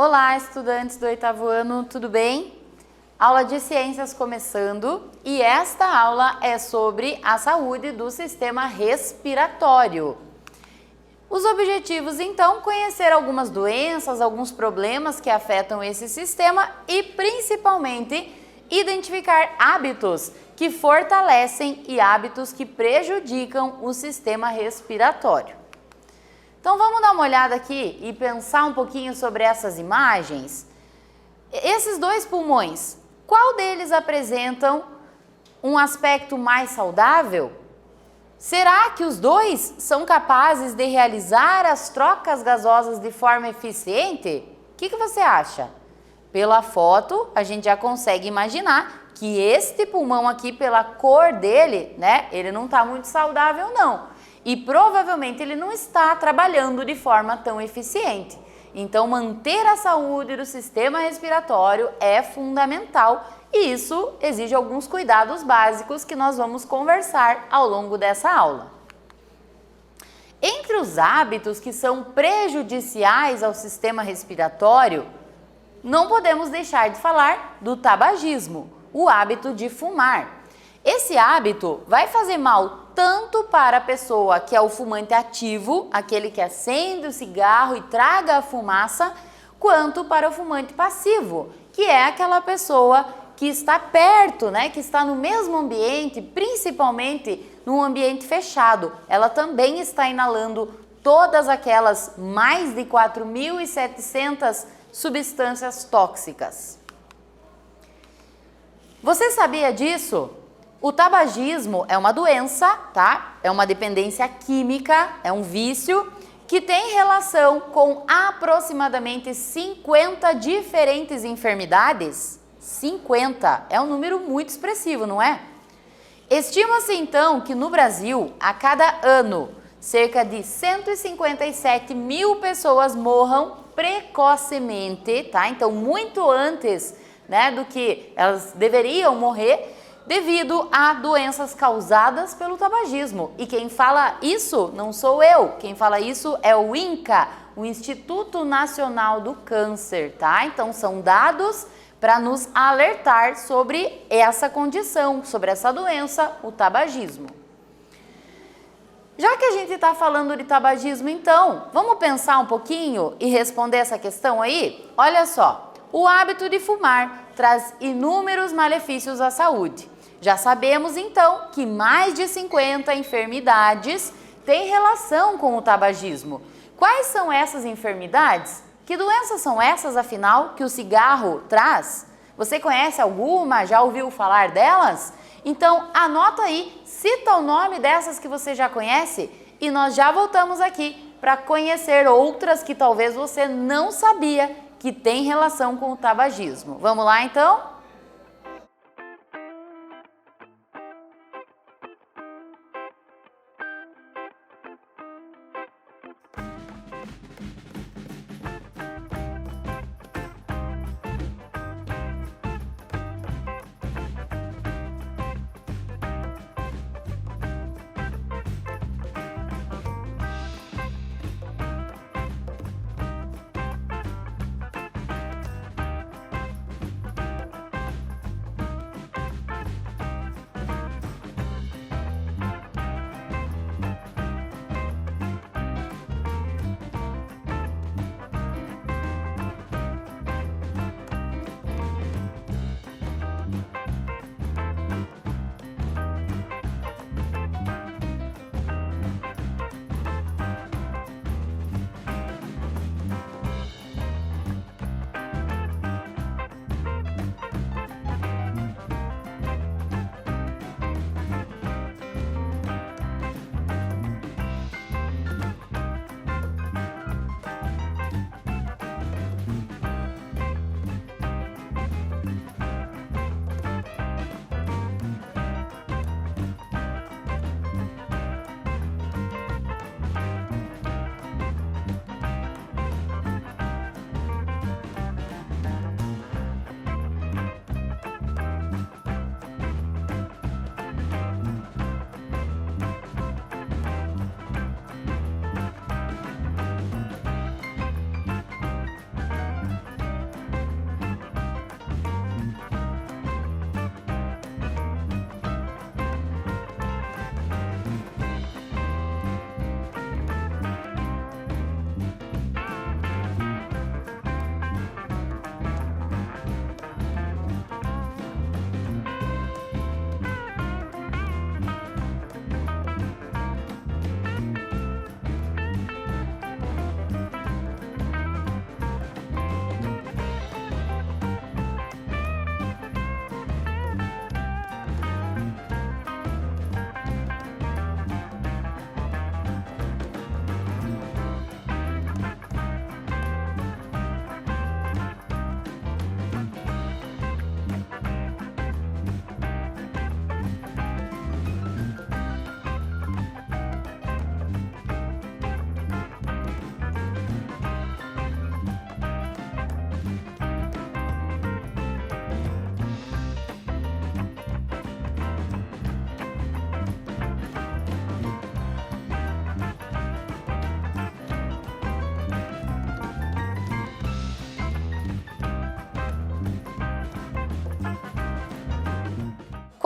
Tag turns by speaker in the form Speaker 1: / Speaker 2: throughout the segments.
Speaker 1: Olá, estudantes do 8º ano, tudo bem? Aula de ciências começando e esta aula é sobre a saúde do sistema respiratório. Os objetivos, então, conhecer algumas doenças, alguns problemas que afetam esse sistema e, principalmente, identificar hábitos que fortalecem e hábitos que prejudicam o sistema respiratório. Então vamos dar uma olhada aqui e pensar um pouquinho sobre essas imagens. Esses dois pulmões, qual deles apresentam um aspecto mais saudável? Será que os dois são capazes de realizar as trocas gasosas de forma eficiente? O que você acha? Pela foto, a gente já consegue imaginar que este pulmão aqui, pela cor dele, né, ele não está muito saudável não. E provavelmente ele não está trabalhando de forma tão eficiente. Então, manter a saúde do sistema respiratório é fundamental e isso exige alguns cuidados básicos que nós vamos conversar ao longo dessa aula. Entre os hábitos que são prejudiciais ao sistema respiratório, não podemos deixar de falar do tabagismo, o hábito de fumar. Esse hábito vai fazer mal tanto para a pessoa que é o fumante ativo, aquele que acende o cigarro e traga a fumaça, quanto para o fumante passivo, que é aquela pessoa que está perto, né, que está no mesmo ambiente, principalmente num ambiente fechado. Ela também está inalando todas aquelas mais de 4.700 substâncias tóxicas. Você sabia disso? O tabagismo é uma doença, tá? É uma dependência química, é um vício que tem relação com aproximadamente 50 diferentes enfermidades. 50 é um número muito expressivo, não é? Estima-se então que no Brasil, a cada ano, cerca de 157 mil pessoas morram precocemente, tá? Então, muito antes, né, do que elas deveriam morrer, devido a doenças causadas pelo tabagismo. E quem fala isso não sou eu, quem fala isso é o INCA, o Instituto Nacional do Câncer, tá? Então são dados para nos alertar sobre essa condição, sobre essa doença, o tabagismo. Já que a gente está falando de tabagismo, então, vamos pensar um pouquinho e responder essa questão aí? Olha só, o hábito de fumar traz inúmeros malefícios à saúde. Já sabemos, então, que mais de 50 enfermidades têm relação com o tabagismo. Quais são essas enfermidades? Que doenças são essas, afinal, que o cigarro traz? Você conhece alguma? Já ouviu falar delas? Então, anota aí, cita o nome dessas que você já conhece e nós já voltamos aqui para conhecer outras que talvez você não sabia que têm relação com o tabagismo. Vamos lá, então?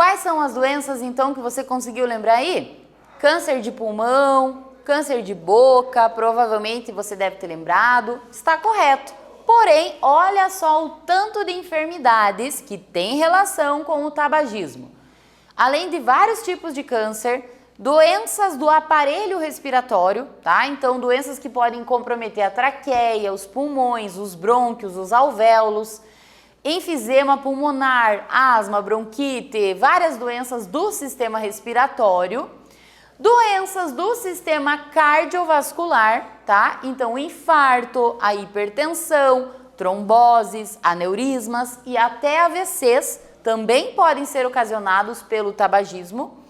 Speaker 1: Quais são as doenças, então, que você conseguiu lembrar aí? Câncer de pulmão, câncer de boca, provavelmente você deve ter lembrado, está correto. Porém, olha só o tanto de enfermidades que tem relação com o tabagismo. Além de vários tipos de câncer, doenças do aparelho respiratório, tá? Então, doenças que podem comprometer a traqueia, os pulmões, os brônquios, os alvéolos, enfisema pulmonar, asma, bronquite, várias doenças do sistema respiratório, doenças do sistema cardiovascular, tá? Então, o infarto, a hipertensão, tromboses, aneurismas e até AVCs também podem ser ocasionados pelo tabagismo.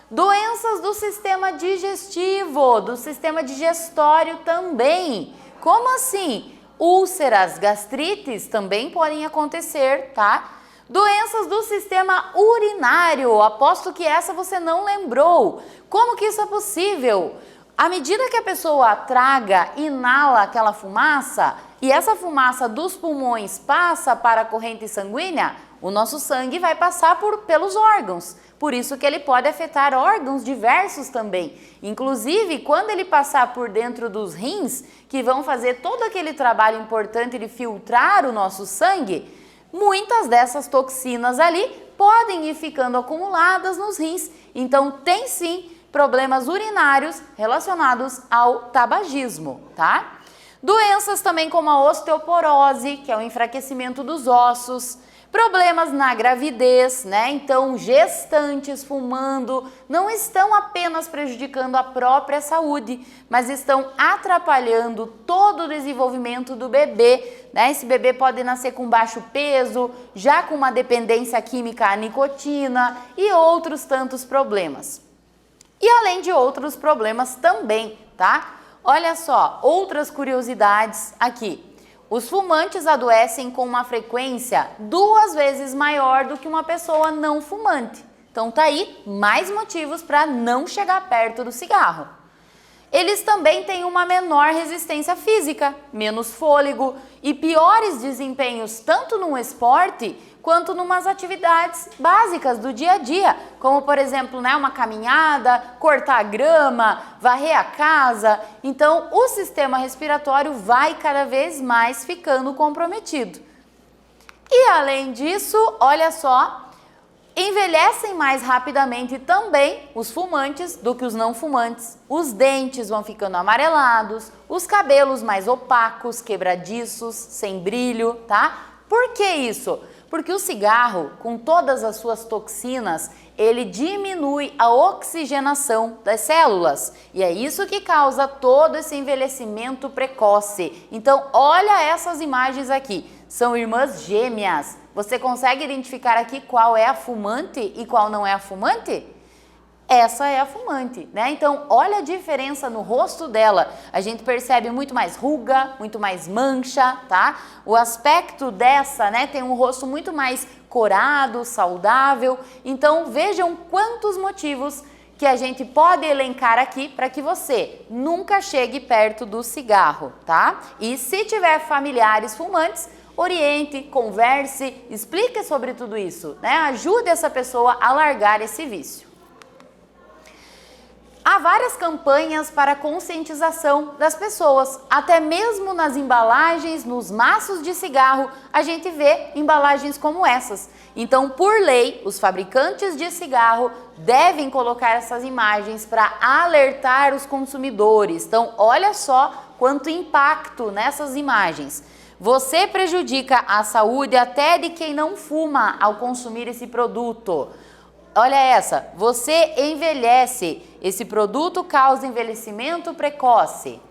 Speaker 1: Doenças do sistema digestivo, do sistema digestório também. Como assim? Úlceras, gastrites também podem acontecer, tá? Doenças do sistema urinário, aposto que essa você não lembrou. Como que isso é possível? À medida que a pessoa traga, inala aquela fumaça e essa fumaça dos pulmões passa para a corrente sanguínea, o nosso sangue vai passar pelos órgãos. Por isso que ele pode afetar órgãos diversos também. Inclusive, quando ele passar por dentro dos rins, que vão fazer todo aquele trabalho importante de filtrar o nosso sangue, muitas dessas toxinas ali podem ir ficando acumuladas nos rins. Então, tem sim problemas urinários relacionados ao tabagismo, tá? Doenças também como a osteoporose, que é o enfraquecimento dos ossos, problemas na gravidez, né? Então, gestantes fumando não estão apenas prejudicando a própria saúde, mas estão atrapalhando todo o desenvolvimento do bebê, né? Esse bebê pode nascer com baixo peso, já com uma dependência química à nicotina e outros tantos problemas. E além de outros problemas também, tá? Olha só, outras curiosidades aqui. Os fumantes adoecem com uma frequência 2 vezes maior do que uma pessoa não fumante. Então tá aí mais motivos para não chegar perto do cigarro. Eles também têm uma menor resistência física, menos fôlego e piores desempenhos tanto num esporte quanto numas atividades básicas do dia a dia, como por exemplo, né, uma caminhada, cortar grama, varrer a casa. Então, o sistema respiratório vai cada vez mais ficando comprometido. E além disso, olha só, envelhecem mais rapidamente também os fumantes do que os não fumantes. Os dentes vão ficando amarelados, os cabelos mais opacos, quebradiços, sem brilho, tá? Por que isso? Porque o cigarro, com todas as suas toxinas, ele diminui a oxigenação das células. E é isso que causa todo esse envelhecimento precoce. Então, olha essas imagens aqui. São irmãs gêmeas. Você consegue identificar aqui qual é a fumante e qual não é a fumante? Essa é a fumante, né? Então, olha a diferença no rosto dela. A gente percebe muito mais ruga, muito mais mancha, tá? O aspecto dessa, né, tem um rosto muito mais corado, saudável. Então, vejam quantos motivos que a gente pode elencar aqui para que você nunca chegue perto do cigarro, tá? E se tiver familiares fumantes, oriente, converse, explique sobre tudo isso, né? Ajude essa pessoa a largar esse vício. Há várias campanhas para conscientização das pessoas, até mesmo nas embalagens, nos maços de cigarro, a gente vê embalagens como essas. Então, por lei, os fabricantes de cigarro devem colocar essas imagens para alertar os consumidores. Então, olha só quanto impacto nessas imagens. Você prejudica a saúde até de quem não fuma ao consumir esse produto. Olha essa, você envelhece, esse produto causa envelhecimento precoce.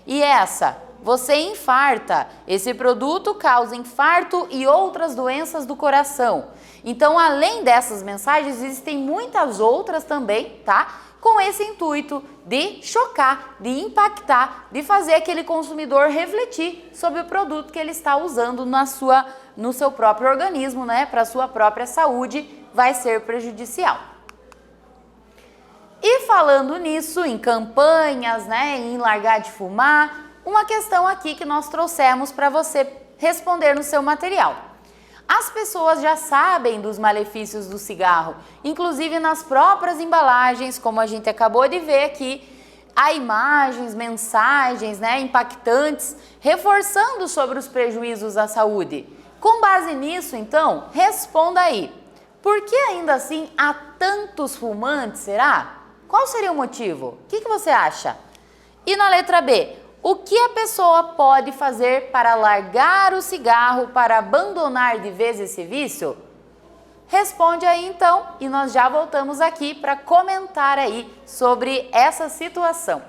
Speaker 1: E essa, você infarta, esse produto causa infarto e outras doenças do coração. Então, além dessas mensagens, existem muitas outras também, tá? Com esse intuito de chocar, de impactar, de fazer aquele consumidor refletir sobre o produto que ele está usando no seu próprio organismo, né? Para a sua própria saúde, vai ser prejudicial. E falando nisso, em campanhas, né, em largar de fumar, uma questão aqui que nós trouxemos para você responder no seu material. As pessoas já sabem dos malefícios do cigarro, inclusive nas próprias embalagens, como a gente acabou de ver aqui, há imagens, mensagens, impactantes, reforçando sobre os prejuízos à saúde. Com base nisso, então, responda aí. Por que ainda assim há tantos fumantes, será? Qual seria o motivo? O que você acha? E na letra B, o que a pessoa pode fazer para largar o cigarro, para abandonar de vez esse vício? Responde aí então e nós já voltamos aqui para comentar aí sobre essa situação.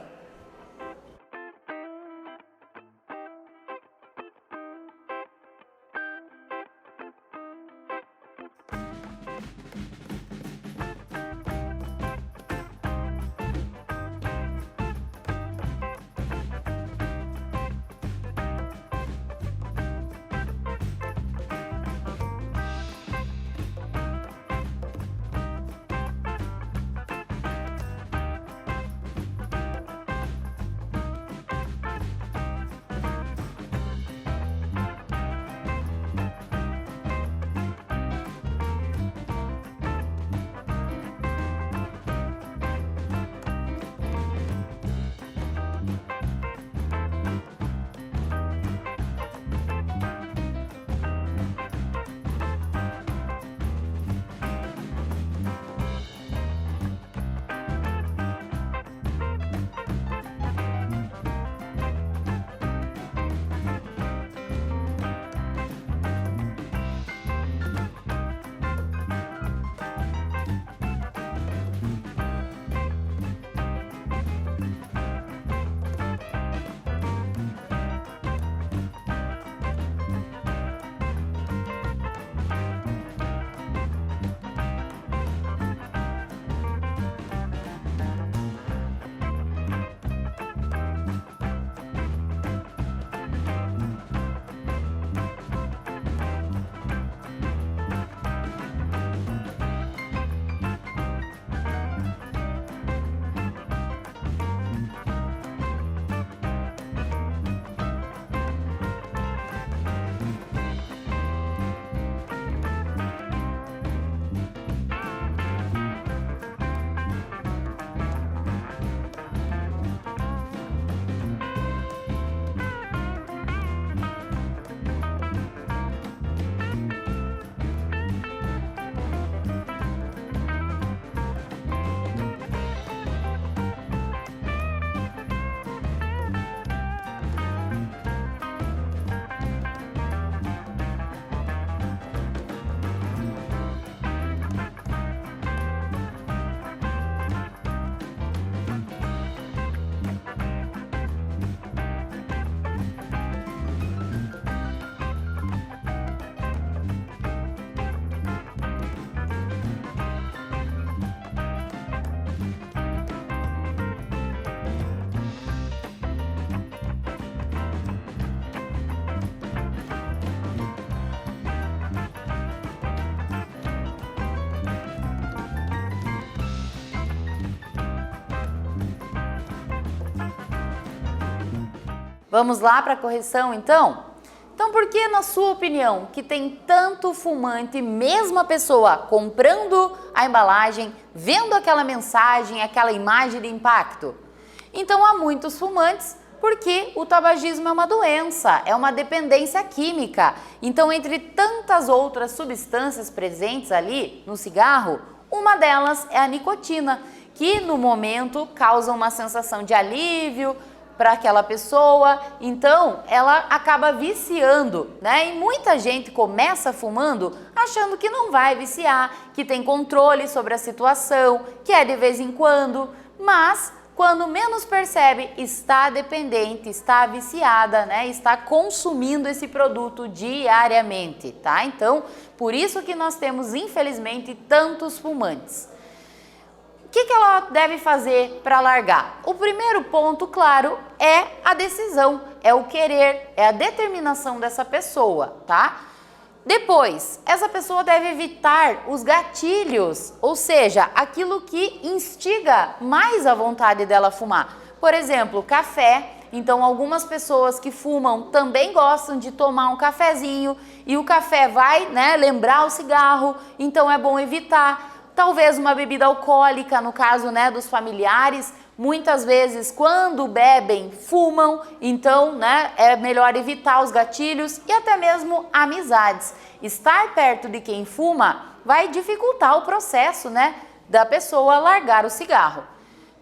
Speaker 1: Vamos lá para a correção então? Então, por que, na sua opinião, que tem tanto fumante, mesmo a pessoa comprando a embalagem, vendo aquela mensagem, aquela imagem de impacto? Então, há muitos fumantes porque o tabagismo é uma doença, é uma dependência química. Então, entre tantas outras substâncias presentes ali no cigarro, uma delas é a nicotina, que no momento causa uma sensação de alívio para aquela pessoa, então ela acaba viciando, né? E muita gente começa fumando achando que não vai viciar, que tem controle sobre a situação, que é de vez em quando, mas quando menos percebe, está dependente, está viciada, né? Está consumindo esse produto diariamente, tá? Então, por isso que nós temos, infelizmente, tantos fumantes. O que ela deve fazer para largar? O primeiro ponto, claro, é a decisão, é o querer, é a determinação dessa pessoa, tá? Depois, essa pessoa deve evitar os gatilhos, ou seja, aquilo que instiga mais a vontade dela fumar. Por exemplo, café, Então, algumas pessoas que fumam também gostam de tomar um cafezinho e o café vai, né, lembrar o cigarro, então é bom evitar. Talvez uma bebida alcoólica, no caso, né, dos familiares, muitas vezes quando bebem, fumam, então, né, é melhor evitar os gatilhos e até mesmo amizades. Estar perto de quem fuma vai dificultar o processo, né, da pessoa largar o cigarro.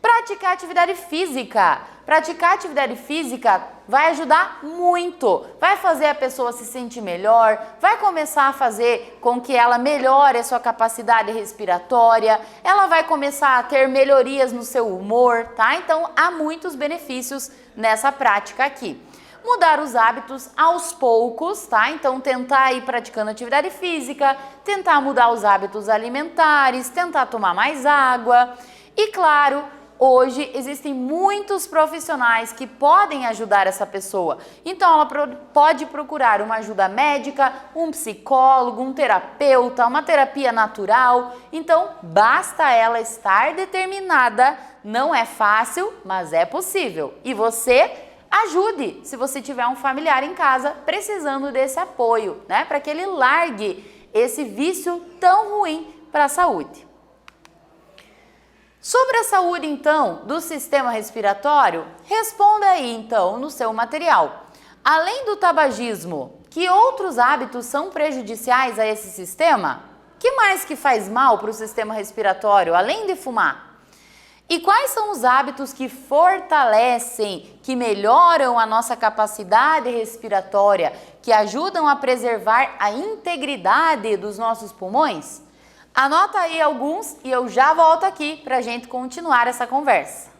Speaker 1: Praticar atividade física. Praticar atividade física vai ajudar muito, vai fazer a pessoa se sentir melhor, vai começar a fazer com que ela melhore a sua capacidade respiratória, ela vai começar a ter melhorias no seu humor, tá? Então, há muitos benefícios nessa prática aqui. Mudar os hábitos aos poucos, tá? Então, tentar ir praticando atividade física, tentar mudar os hábitos alimentares, tentar tomar mais água e, claro, hoje existem muitos profissionais que podem ajudar essa pessoa. Então ela pode procurar uma ajuda médica, um psicólogo, um terapeuta, uma terapia natural. Então basta ela estar determinada. Não é fácil, mas é possível. E você ajude se você tiver um familiar em casa precisando desse apoio, né? Para que ele largue esse vício tão ruim para a saúde. Sobre a saúde, então, do sistema respiratório, responda aí, então, no seu material. Além do tabagismo, que outros hábitos são prejudiciais a esse sistema? Que mais que faz mal para o sistema respiratório, além de fumar? E quais são os hábitos que fortalecem, que melhoram a nossa capacidade respiratória, que ajudam a preservar a integridade dos nossos pulmões? Anota aí alguns e eu já volto aqui para a gente continuar essa conversa.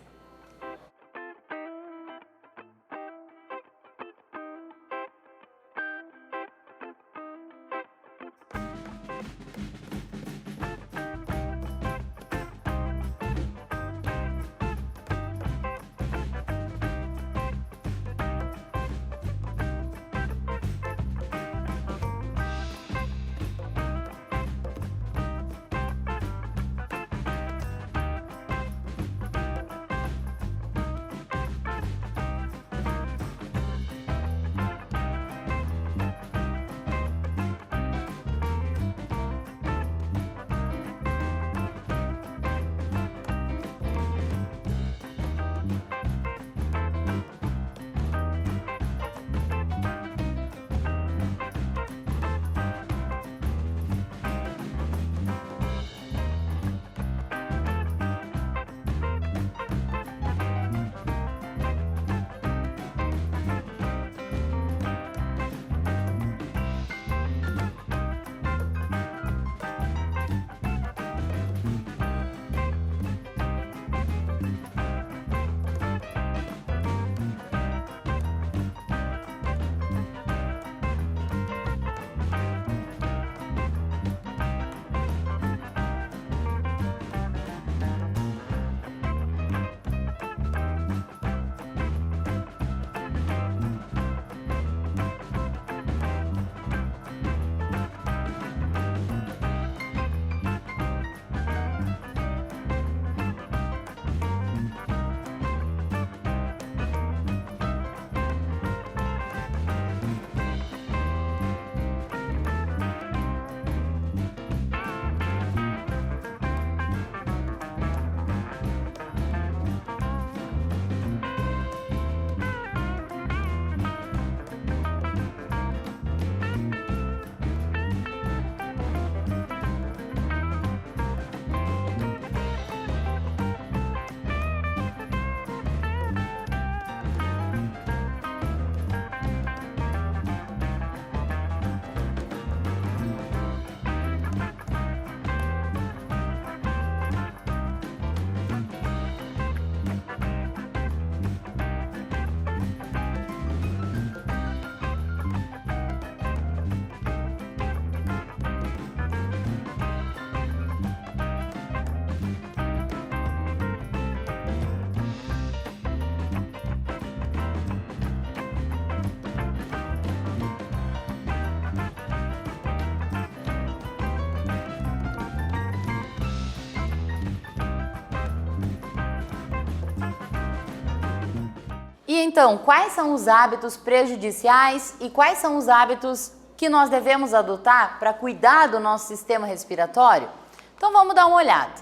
Speaker 1: E então, quais são os hábitos prejudiciais e quais são os hábitos que nós devemos adotar para cuidar do nosso sistema respiratório? Então vamos dar uma olhada.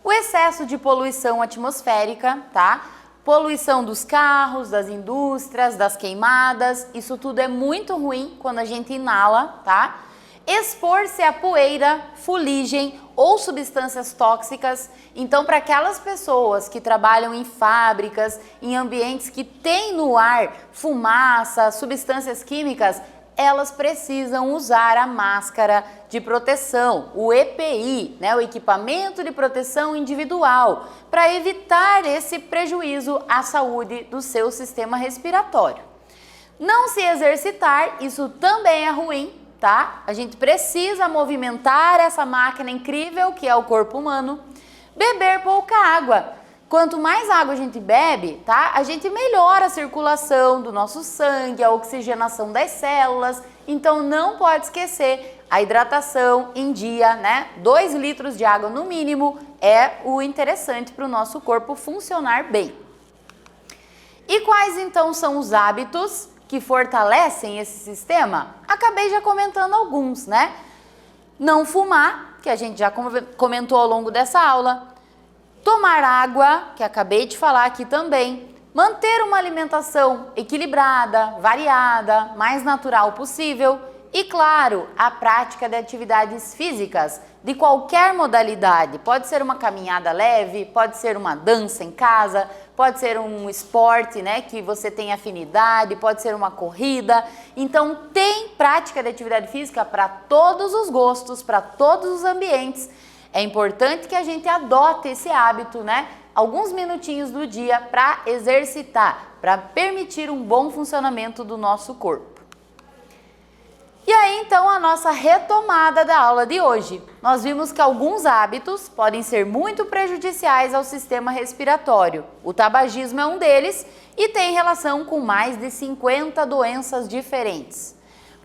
Speaker 1: O excesso de poluição atmosférica, tá? Poluição dos carros, das indústrias, das queimadas, isso tudo é muito ruim quando a gente inala, tá? Expor-se a poeira, fuligem ou substâncias tóxicas. Então, para aquelas pessoas que trabalham em fábricas, em ambientes que têm no ar fumaça, substâncias químicas, elas precisam usar a máscara de proteção, o EPI, né, o equipamento de proteção individual, para evitar esse prejuízo à saúde do seu sistema respiratório. Não se exercitar, isso também é ruim, tá? A gente precisa movimentar essa máquina incrível que é o corpo humano. Beber pouca água. Quanto mais água a gente bebe, tá? A gente melhora a circulação do nosso sangue, a oxigenação das células. Então não pode esquecer a hidratação em dia, né? 2 litros de água no mínimo é o interessante para o nosso corpo funcionar bem. E quais então são os hábitos que fortalecem esse sistema? Acabei já comentando alguns, né? Não fumar, que a gente já comentou ao longo dessa aula. Tomar água, que acabei de falar aqui também. Manter uma alimentação equilibrada, variada, mais natural possível. E claro, a prática de atividades físicas de qualquer modalidade. Pode ser uma caminhada leve, pode ser uma dança em casa, pode ser um esporte, né, que você tem afinidade, pode ser uma corrida. Então tem prática de atividade física para todos os gostos, para todos os ambientes. É importante que a gente adote esse hábito, né? Alguns minutinhos do dia para exercitar, para permitir um bom funcionamento do nosso corpo. E aí, então, a nossa retomada da aula de hoje. Nós vimos que alguns hábitos podem ser muito prejudiciais ao sistema respiratório. O tabagismo é um deles e tem relação com mais de 50 doenças diferentes.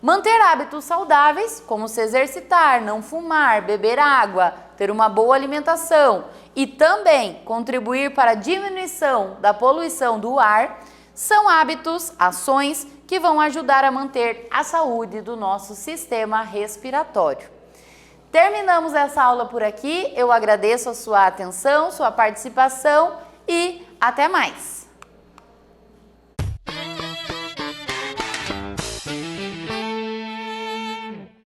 Speaker 1: Manter hábitos saudáveis, como se exercitar, não fumar, beber água, ter uma boa alimentação e também contribuir para a diminuição da poluição do ar, são hábitos, ações que vão ajudar a manter a saúde do nosso sistema respiratório. Terminamos essa aula por aqui. Eu agradeço a sua atenção, sua participação e até mais!